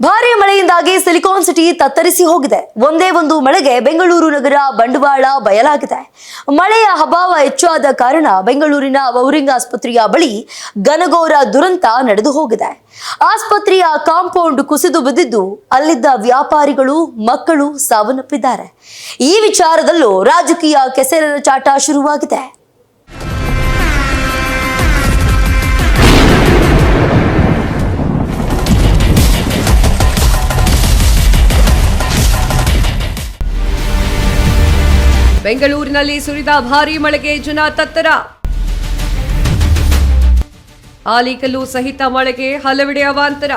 ಭಾರೀ ಮಳೆಯಿಂದಾಗಿ silicon city ತತ್ತರಿಸಿ ಹೋಗಿದೆ. ಒಂದೇ ಒಂದು ಮಳೆಗೆ ಬೆಂಗಳೂರು ನಗರ ಬಂಡವಾಳ ಬಯಲಾಗಿದೆ. ಮಳೆಯ ಅಭಾವ ಹೆಚ್ಚಾದ ಕಾರಣ ಬೆಂಗಳೂರಿನ ಬೌರಿಂಗ್ ಆಸ್ಪತ್ರೆಯ ಬಳಿ ಘನಘೋರ ದುರಂತ ನಡೆದು ಹೋಗಿದೆ. ಆಸ್ಪತ್ರೆಯ ಕಾಂಪೌಂಡ್ ಕುಸಿದು ಬಿದ್ದಿದ್ದು ಅಲ್ಲಿದ್ದ ವ್ಯಾಪಾರಿಗಳು, ಮಕ್ಕಳು ಸಾವನ್ನಪ್ಪಿದ್ದಾರೆ. ಈ ವಿಚಾರದಲ್ಲೂ ರಾಜಕೀಯ ಕೆಸರಿನ ಚಾಟ ಶುರುವಾಗಿದೆ. ಬೆಂಗಳೂರಿನಲ್ಲಿ ಸುರಿದ ಭಾರೀ ಮಳೆಗೆ ಜನ ತತ್ತರ. ಆಲಿಕಲ್ಲು ಸಹಿತ ಮಳೆಗೆ ಹಲವೆಡೆ ಅವಾಂತರ.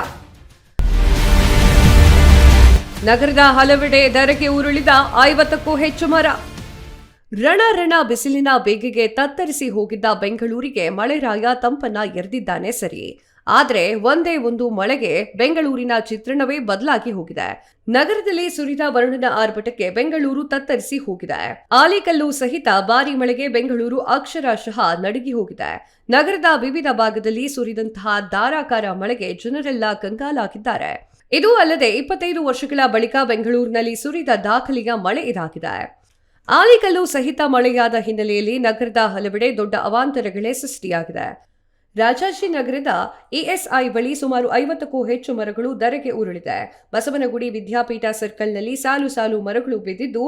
ನಗರದ ಹಲವೆಡೆ ಧರೆಗೆ ಉರುಳಿದ 50ಕ್ಕೂ ಹೆಚ್ಚು ಮರ. ರಣ ಬಿಸಿಲಿನ ಬೇಗೆಗೆ ತತ್ತರಿಸಿ ಹೋಗಿದ್ದ ಬೆಂಗಳೂರಿಗೆ ಮಳೆರಾಯ ತಂಪನ್ನ ಎರೆದಿದ್ದಾನೆ ಸರಿ, ಆದ್ರೆ ಒಂದೇ ಒಂದು ಮಳೆಗೆ ಬೆಂಗಳೂರಿನ ಚಿತ್ರಣವೇ ಬದಲಾಗಿ ಹೋಗಿದೆ. ನಗರದಲ್ಲಿ ಸುರಿದ ವರುಣನ ಆರ್ಭಟಕ್ಕೆ ಬೆಂಗಳೂರು ತತ್ತರಿಸಿ ಹೋಗಿದೆ. ಆಲಿಕಲ್ಲು ಸಹಿತ ಭಾರೀ ಮಳೆಗೆ ಬೆಂಗಳೂರು ಅಕ್ಷರಶಃ ನಡುಗಿ ಹೋಗಿದೆ. ನಗರದ ವಿವಿಧ ಭಾಗದಲ್ಲಿ ಸುರಿದಂತಹ ಧಾರಾಕಾರ ಮಳೆಗೆ ಜನರೆಲ್ಲ ಕಂಗಾಲಾಗಿದ್ದಾರೆ. ಇದು ಅಲ್ಲದೆ 25 ವರ್ಷಗಳ ಬಳಿಕ ಬೆಂಗಳೂರಿನಲ್ಲಿ ಸುರಿದ ದಾಖಲೆಯ ಮಳೆ ಇದಾಗಿದೆ. ಆಲಿಕಲ್ಲು ಸಹಿತ ಮಳೆಯಾದ ಹಿನ್ನೆಲೆಯಲ್ಲಿ ನಗರದ ಹಲವೆಡೆ ದೊಡ್ಡ ಅವಾಂತರಗಳೇ ಸೃಷ್ಟಿಯಾಗಿದೆ. ರಾಜಾಜಿನಗರದ ಇಎಸ್ಐ ಬಳಿ ಸುಮಾರು 50ಕ್ಕೂ ಹೆಚ್ಚು ಮರಗಳು ಧರೆಗೆ ಉರುಳಿದೆ. ಬಸವನಗುಡಿ ವಿದ್ಯಾಪೀಠ ಸರ್ಕಲ್ನಲ್ಲಿ ಸಾಲು ಸಾಲು ಮರಗಳು ಬಿದ್ದಿದ್ದು,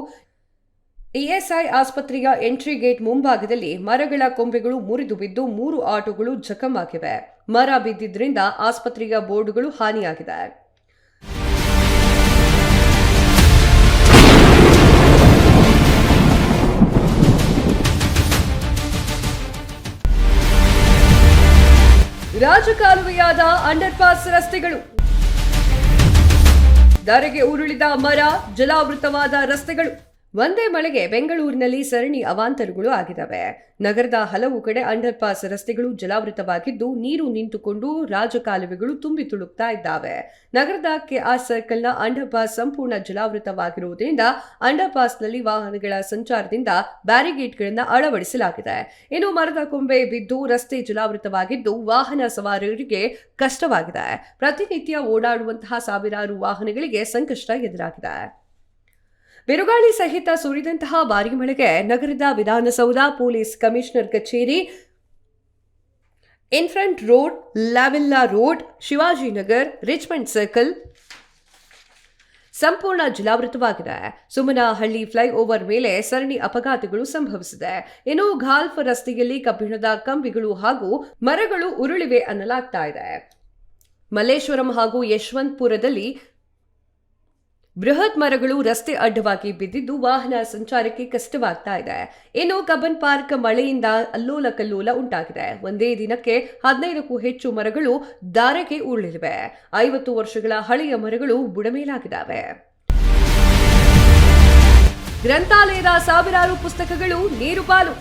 ಇಎಸ್ಐ ಆಸ್ಪತ್ರೆಯ ಎಂಟ್ರಿ ಗೇಟ್ ಮುಂಭಾಗದಲ್ಲಿ ಮರಗಳ ಕೊಂಬೆಗಳು ಮುರಿದು ಬಿದ್ದು 3 ಆಟೋಗಳು ಜಖಂ ಆಗಿವೆ. ಮರ ಬಿದ್ದಿದ್ರಿಂದ ಆಸ್ಪತ್ರೆಯ ಬೋರ್ಡ್ಗಳು ಹಾನಿಯಾಗಿದೆ. ರಾಜಕಾಲುವೆಯಾದ ಅಂಡರ್ಪಾಸ್ ರಸ್ತೆಗಳು, ಧರೆಗೆ ಉರುಳಿದ ಮರ, ಜಲಾವೃತವಾದ ರಸ್ತೆಗಳು. ಒಂದೇ ಮಳೆಗೆ ಬೆಂಗಳೂರಿನಲ್ಲಿ ಸರಣಿ ಅವಾಂತರಗಳು ಆಗಿದ್ದಾವೆ. ನಗರದ ಹಲವು ಕಡೆ ಅಂಡರ್ಪಾಸ್ ರಸ್ತೆಗಳು ಜಲಾವೃತವಾಗಿದ್ದು, ನೀರು ನಿಂತುಕೊಂಡು ರಾಜಕಾಲುವೆಗಳು ತುಂಬಿ ತುಳುಕ್ತಾ ಇದ್ದಾವೆ. ನಗರದ ಕೆಆರ್ ಸರ್ಕಲ್ನ ಅಂಡರ್ಪಾಸ್ ಸಂಪೂರ್ಣ ಜಲಾವೃತವಾಗಿರುವುದರಿಂದ ಅಂಡರ್ಪಾಸ್ನಲ್ಲಿ ವಾಹನಗಳ ಸಂಚಾರದಿಂದ ಬ್ಯಾರಿಗೇಡ್ಗಳನ್ನು ಅಳವಡಿಸಲಾಗಿದೆ. ಇನ್ನು ಮರದ ಕೊಂಬೆ ಬಿದ್ದು ರಸ್ತೆ ಜಲಾವೃತವಾಗಿದ್ದು ವಾಹನ ಸವಾರರಿಗೆ ಕಷ್ಟವಾಗಿದೆ. ಪ್ರತಿನಿತ್ಯ ಓಡಾಡುವಂತಹ ಸಾವಿರಾರು ವಾಹನಗಳಿಗೆ ಸಂಕಷ್ಟ ಎದುರಾಗಿದೆ. ಬಿರುಗಾಳಿ ಸಹಿತ ಸುರಿದಂತಹ ಭಾರೀ ಮಳೆಗೆ ನಗರದ ವಿಧಾನಸೌಧ, ಪೊಲೀಸ್ ಕಮಿಷನರ್ ಕಚೇರಿ, infantry road, Lavelle road, Shivajinagar, Richmond circle ಸಂಪೂರ್ಣ ಜಲಾವೃತವಾಗಿದೆ. ಸುಮನಹಳ್ಳಿ ಫ್ಲೈಓವರ್ ಮೇಲೆ ಸರಣಿ ಅಪಘಾತಗಳು ಸಂಭವಿಸಿದೆ. ಇನ್ನು ಗಾಲ್ಫ್ ರಸ್ತೆಯಲ್ಲಿ ಕಬ್ಬಿಣದ ಕಂಬಿಗಳು ಹಾಗೂ ಮರಗಳು ಉರುಳಿವೆ ಅನ್ನಲಾಗ್ತಾ ಇದೆ. ಮಲ್ಲೇಶ್ವರಂ ಹಾಗೂ ಯಶವಂತಪುರದಲ್ಲಿ ಬೃಹತ್ ಮರಗಳು ರಸ್ತೆ ಅಡ್ಡವಾಗಿ ಬಿದ್ದಿದ್ದು ವಾಹನ ಸಂಚಾರಕ್ಕೆ ಕಷ್ಟವಾಗ್ತಾ ಇದೆ. ಇನ್ನು ಕಬ್ಬನ್ ಪಾರ್ಕ್ ಮಳೆಯಿಂದ ಅಲ್ಲೋಲ ಕಲ್ಲೋಲ ಉಂಟಾಗಿದೆ. ಒಂದೇ ದಿನಕ್ಕೆ 15ಕ್ಕೂ ಹೆಚ್ಚು ಮರಗಳು ದಾರೆಗೆ ಉರುಳಿವೆ. 50 ವರ್ಷಗಳ ಹಳೆಯ ಮರಗಳು ಬುಡಮೇಲಾಗಿದ್ದಾವೆ. ಗ್ರಂಥಾಲಯದ ಸಾವಿರಾರು ಪುಸ್ತಕಗಳು ನೀರು ಪಾಲು.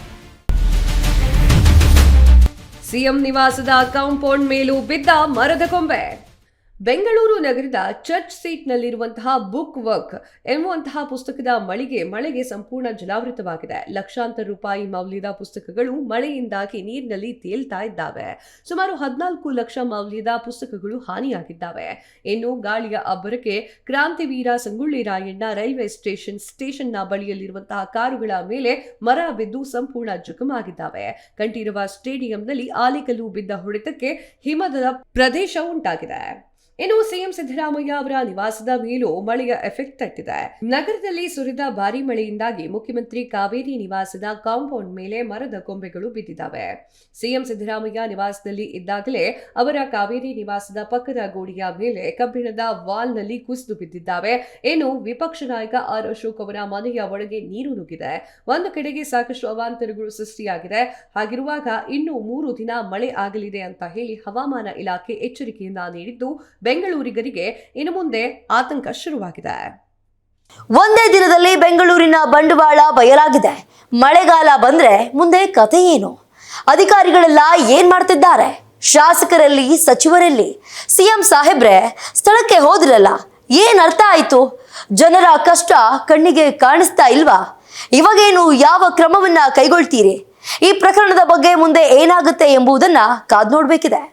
ಸಿಎಂ ನಿವಾಸದ ಕಾಂಪೌಂಡ್ ಮೇಲೂ ಬಿದ್ದ ಮರದ ಕೊಂಬೆ. ಬೆಂಗಳೂರು ನಗರದ ಚರ್ಚ್ ಸೀಟ್ನಲ್ಲಿರುವಂತಹ ಬುಕ್ ವರ್ಕ್ ಎನ್ನುವಂತಹ ಪುಸ್ತಕದ ಮಳೆಗೆ ಸಂಪೂರ್ಣ ಜಲಾವೃತವಾಗಿದೆ. ಲಕ್ಷಾಂತರ ರೂಪಾಯಿ ಮೌಲ್ಯದ ಪುಸ್ತಕಗಳು ಮಳೆಯಿಂದಾಗಿ ನೀರಿನಲ್ಲಿ ತೇಲ್ತಾ ಇದ್ದಾವೆ. ಸುಮಾರು 14 ಲಕ್ಷ ಮೌಲ್ಯದ ಪುಸ್ತಕಗಳು ಹಾನಿಯಾಗಿದ್ದಾವೆ. ಇನ್ನು ಗಾಳಿಯ ಅಬ್ಬರಕ್ಕೆ ಕ್ರಾಂತಿವೀರ ಸಂಗೊಳ್ಳಿ ರಾಯಣ್ಣ ರೈಲ್ವೆ ಸ್ಟೇಷನ್ನ ಬಳಿಯಲ್ಲಿರುವಂತಹ ಕಾರುಗಳ ಮೇಲೆ ಮರ ಬಿದ್ದು ಸಂಪೂರ್ಣ ಜಖಮಾಗಿದ್ದಾವೆ. ಕಂಠೀರವ ಸ್ಟೇಡಿಯಂನಲ್ಲಿ ಆಲಿಕಲ್ಲು ಬಿದ್ದ ಹೊಡೆತಕ್ಕೆ ಹಿಮದ ಪ್ರದೇಶ ಉಂಟಾಗಿದೆ. ಇನ್ನು ಸಿಎಂ ಸಿದ್ದರಾಮಯ್ಯ ಅವರ ನಿವಾಸದ ಮೇಲೂ ಮಳೆಯ ಎಫೆಕ್ಟ್ ತಟ್ಟಿದೆ. ನಗರದಲ್ಲಿ ಸುರಿದ ಭಾರೀ ಮಳೆಯಿಂದಾಗಿ ಮುಖ್ಯಮಂತ್ರಿ ಕಾವೇರಿ ನಿವಾಸದ ಕಾಂಪೌಂಡ್ ಮೇಲೆ ಮರದ ಕೊಂಬೆಗಳು ಬಿದ್ದಿದ್ದಾವೆ. ಸಿಎಂ ಸಿದ್ದರಾಮಯ್ಯ ನಿವಾಸದಲ್ಲಿ ಇದ್ದಾಗಲೇ ಅವರ ಕಾವೇರಿ ನಿವಾಸದ ಪಕ್ಕದ ಗೋಡೆಯ ಮೇಲೆ ಕಬ್ಬಿಣದ ವಾಲ್ನಲ್ಲಿ ಕುಸಿದು ಬಿದ್ದಿದ್ದಾವೆ. ಇನ್ನು ವಿಪಕ್ಷ ನಾಯಕ ಆರ್ ಅಶೋಕ್ ಅವರ ಮನೆಯ ಒಳಗೆ ನೀರು ನುಗ್ಗಿದೆ. ಒಂದು ಕಡೆಗೆ ಸಾಕಷ್ಟು ಅವಾಂತರಗಳು ಸೃಷ್ಟಿಯಾಗಿದೆ. ಹಾಗಿರುವಾಗ ಇನ್ನು 3 ದಿನ ಮಳೆ ಆಗಲಿದೆ ಅಂತ ಹೇಳಿ ಹವಾಮಾನ ಇಲಾಖೆ ಎಚ್ಚರಿಕೆಯನ್ನ ನೀಡಿದ್ದು ಬೆಂಗಳೂರಿಗರಿಗೆ ಇನ್ನು ಮುಂದೆ ಆತಂಕ ಶುರುವಾಗಿದೆ. ಒಂದೇ ದಿನದಲ್ಲಿ ಬೆಂಗಳೂರಿನ ಬಂಡವಾಳ ಬಯಲಾಗಿದೆ. ಮಳೆಗಾಲ ಬಂದ್ರೆ ಮುಂದೆ ಕತೆ ಏನು? ಅಧಿಕಾರಿಗಳೆಲ್ಲ ಏನ್ ಮಾಡ್ತಿದ್ದಾರೆ? ಶಾಸಕರಲ್ಲಿ, ಸಚಿವರಲ್ಲಿ? ಸಿಎಂ ಸಾಹೇಬ್ರೆ ಸ್ಥಳಕ್ಕೆ ಹೋದ್ರಲ್ಲ, ಏನ್ ಅರ್ಥ ಆಯ್ತು? ಜನರ ಕಷ್ಟ ಕಣ್ಣಿಗೆ ಕಾಣಿಸ್ತಾ ಇಲ್ವಾ? ಇವಾಗೇನು ಯಾವ ಕ್ರಮವನ್ನ ಕೈಗೊಳ್ತೀರಿ? ಈ ಪ್ರಕರಣದ ಬಗ್ಗೆ ಮುಂದೆ ಏನಾಗುತ್ತೆ ಎಂಬುದನ್ನ ಕಾದ್ ನೋಡ್ಬೇಕಿದೆ.